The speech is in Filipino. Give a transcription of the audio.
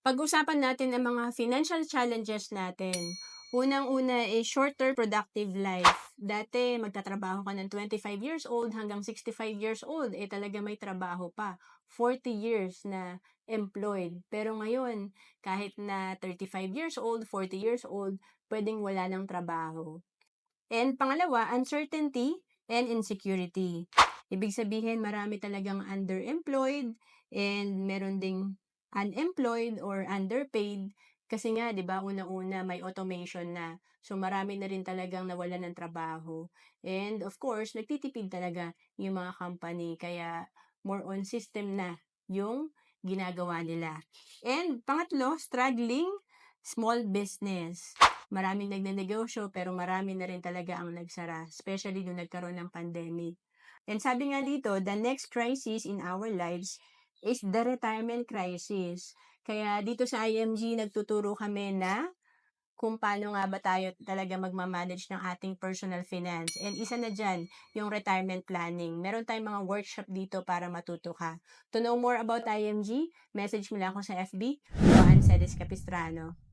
Pag-usapan natin ang mga financial challenges natin. Unang-una is shorter productive life. Dati, magtatrabaho ka ng 25 years old hanggang 65 years old, talaga may trabaho pa. 40 years na employed. Pero ngayon, kahit na 35 years old, 40 years old, pwedeng wala ng trabaho. And pangalawa, uncertainty and insecurity. Ibig sabihin, marami talagang underemployed and meron ding unemployed or underpaid kasi nga, 'di ba, una-una may automation na. So marami na rin talagang nawalan ng trabaho. And of course, nagtitipid talaga yung mga company kaya more on system na yung ginagawa nila. And pangatlo, struggling small business. Maraming nagnenegosyo pero marami na rin talaga ang nagsara, especially nung nagkaroon ng pandemic. And sabi nga dito, the next crisis in our lives is the retirement crisis. Kaya dito sa IMG, nagtuturo kami na kung paano nga ba tayo talaga magmamanage ng ating personal finance. And isa na dyan, yung retirement planning. Meron tayong mga workshop dito para matuto ka. To know more about IMG, message mo lang ako sa FB, Joanne Cedes Capistrano.